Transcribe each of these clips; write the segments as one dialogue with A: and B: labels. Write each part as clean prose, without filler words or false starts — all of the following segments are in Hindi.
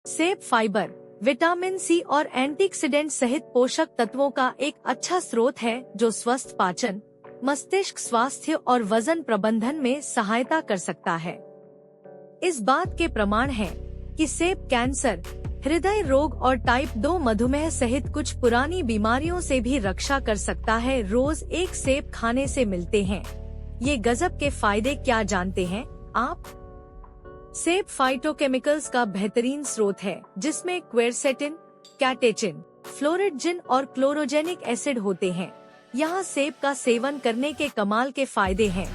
A: सेब फाइबर, विटामिन सी और एंटीऑक्सीडेंट सहित पोषक तत्वों का एक अच्छा स्रोत है जो स्वस्थ पाचन, मस्तिष्क स्वास्थ्य और वजन प्रबंधन में सहायता कर सकता है। इस बात के प्रमाण हैं कि सेब कैंसर, हृदय रोग और टाइप 2 मधुमेह सहित कुछ पुरानी बीमारियों से भी रक्षा कर सकता है। रोज एक सेब खाने से मिलते हैं ये गजब के फायदे, क्या जानते हैं आप? सेब फाइटोकेमिकल्स का बेहतरीन स्रोत है जिसमें क्वेरसेटिन, कैटेचिन, फ्लोरिडजिन और क्लोरोजेनिक एसिड होते हैं। यहाँ सेब का सेवन करने के कमाल के फायदे हैं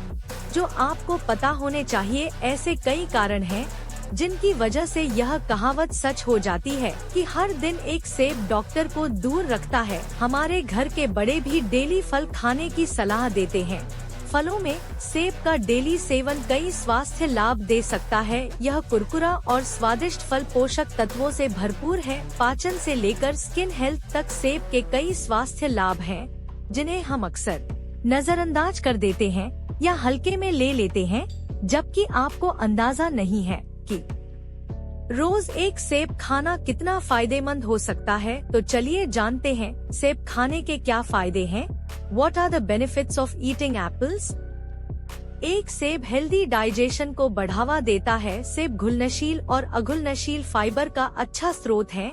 A: जो आपको पता होने चाहिए। ऐसे कई कारण हैं जिनकी वजह से यह कहावत सच हो जाती है कि हर दिन एक सेब डॉक्टर को दूर रखता है। हमारे घर के बड़े भी डेली फल खाने की सलाह देते हैं। फलों में सेब का डेली सेवन कई स्वास्थ्य लाभ दे सकता है। यह कुरकुरा और स्वादिष्ट फल पोषक तत्वों से भरपूर है। पाचन से लेकर स्किन हेल्थ तक सेब के कई स्वास्थ्य लाभ हैं जिन्हें हम अक्सर नजरअंदाज कर देते हैं या हल्के में ले लेते हैं, जबकि आपको अंदाजा नहीं है कि रोज एक सेब खाना कितना फायदेमंद हो सकता है। तो चलिए जानते हैं सेब खाने के क्या फायदे हैं। What are the benefits of eating apples? एक सेब हेल्दी डाइजेशन को बढ़ावा देता है। सेब घुलनशील और अघुलनशील फाइबर का अच्छा स्रोत है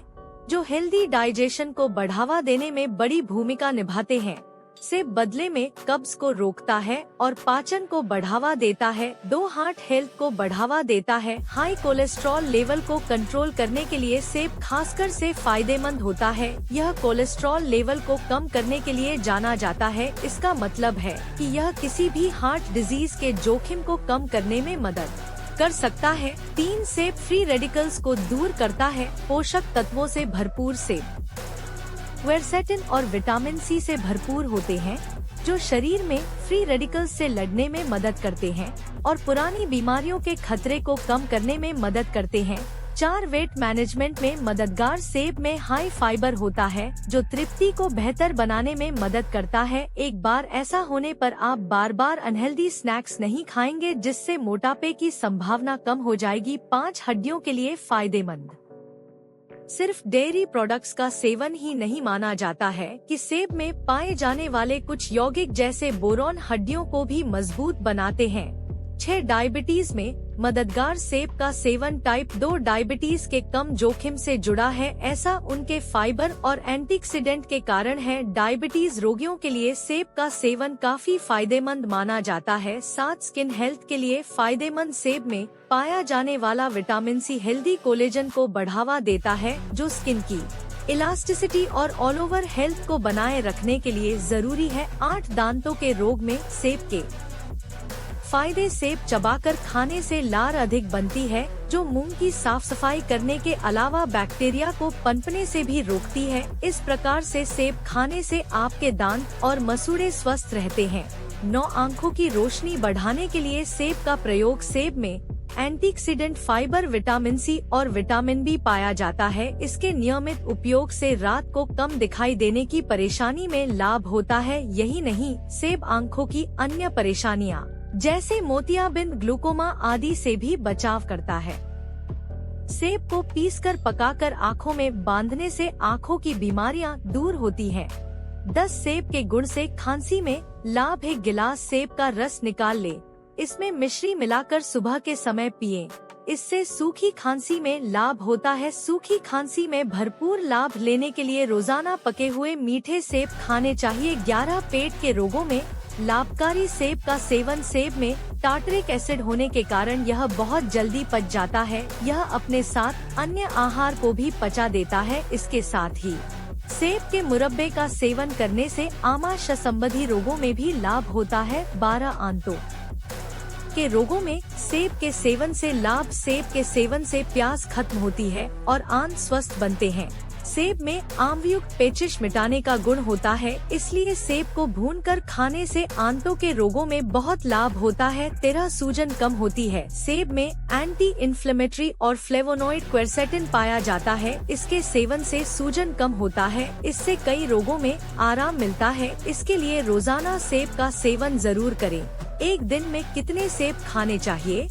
A: जो हेल्दी डाइजेशन को बढ़ावा देने में बड़ी भूमिका निभाते हैं। सेब बदले में कब्ज को रोकता है और पाचन को बढ़ावा देता है। दो हार्ट हेल्थ को बढ़ावा देता है। हाई कोलेस्ट्रॉल लेवल को कंट्रोल करने के लिए सेब खासकर से फायदेमंद होता है। यह कोलेस्ट्रॉल लेवल को कम करने के लिए जाना जाता है। इसका मतलब है कि यह किसी भी हार्ट डिजीज के जोखिम को कम करने में मदद कर सकता है। 3 सेब फ्री रेडिकल्स को दूर करता है। पोषक तत्वों से भरपूर सेब क्वेरसेटिन और विटामिन सी से भरपूर होते हैं जो शरीर में फ्री रेडिकल्स से लड़ने में मदद करते हैं और पुरानी बीमारियों के खतरे को कम करने में मदद करते हैं। 4 वेट मैनेजमेंट में मददगार। सेब में हाई फाइबर होता है जो तृप्ति को बेहतर बनाने में मदद करता है। एक बार ऐसा होने पर आप बार बार अनहेल्दी स्नैक्स नहीं खाएंगे जिससे मोटापे की संभावना कम हो जाएगी। 5 हड्डियों के लिए फायदेमंद। सिर्फ डेयरी प्रोडक्ट्स का सेवन ही नहीं माना जाता है कि सेब में पाए जाने वाले कुछ यौगिक जैसे बोरॉन हड्डियों को भी मजबूत बनाते हैं। 6 डायबिटीज में मददगार। सेब का सेवन टाइप 2 डायबिटीज के कम जोखिम से जुड़ा है। ऐसा उनके फाइबर और एंटीऑक्सीडेंट के कारण है। डायबिटीज रोगियों के लिए सेब का सेवन काफी फायदेमंद माना जाता है। 7 स्किन हेल्थ के लिए फायदेमंद। सेब में पाया जाने वाला विटामिन सी हेल्दी कोलेजन को बढ़ावा देता है जो स्किन की इलास्टिसिटी और ऑल ओवर हेल्थ को बनाए रखने के लिए जरूरी है। 8 दांतों के रोग में सेब के फायदे। सेब चबाकर खाने से लार अधिक बनती है जो मुंह की साफ सफाई करने के अलावा बैक्टीरिया को पनपने से भी रोकती है। इस प्रकार से सेब खाने से आपके दांत और मसूड़े स्वस्थ रहते हैं। 9 आंखों की रोशनी बढ़ाने के लिए सेब का प्रयोग। सेब में एंटीऑक्सीडेंट फाइबर, विटामिन सी और विटामिन बी पाया जाता है। इसके नियमित उपयोग से रात को कम दिखाई देने की परेशानी में लाभ होता है। यही नहीं, सेब आंखों की अन्य परेशानियां जैसे मोतियाबिंद, ग्लूकोमा आदि से भी बचाव करता है। सेब को पीसकर पकाकर आँखों में बांधने से आँखों की बीमारियां दूर होती हैं। 10 सेब के गुण से खांसी में लाभ। 1 गिलास सेब का रस निकाल ले, इसमें मिश्री मिलाकर सुबह के समय पिएं। इससे सूखी खांसी में लाभ होता है। सूखी खांसी में भरपूर लाभ लेने के लिए रोजाना पके हुए मीठे सेब खाने चाहिए। 11 पेट के रोगों में लाभकारी। सेब का सेवन। सेब में टार्टरिक एसिड होने के कारण यह बहुत जल्दी पच जाता है। यह अपने साथ अन्य आहार को भी पचा देता है। इसके साथ ही सेब के मुरब्बे का सेवन करने से आमाशय संबंधी रोगों में भी लाभ होता है। 12 आंतों के रोगों में सेब के सेवन से लाभ। सेब के सेवन से प्यास खत्म होती है और आंत स्वस्थ बनते हैं। सेब में आम्लयुक्त पेचिश मिटाने का गुण होता है, इसलिए सेब को भूनकर खाने से आंतों के रोगों में बहुत लाभ होता है। 13 सूजन कम होती है। सेब में एंटी इन्फ्लेमेटरी और फ्लेवोनॉइड क्वेरसेटिन पाया जाता है। इसके सेवन से सूजन कम होता है। इससे कई रोगों में आराम मिलता है। इसके लिए रोजाना सेब का सेवन जरूर करें। एक दिन में कितने सेब खाने चाहिए?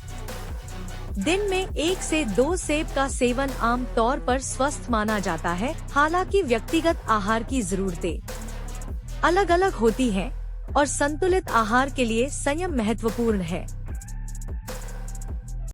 A: दिन में 1 से 2 सेब का सेवन आम तौर पर स्वस्थ माना जाता है। हालांकि व्यक्तिगत आहार की जरूरतें अलग अलग होती हैं और संतुलित आहार के लिए संयम महत्वपूर्ण है।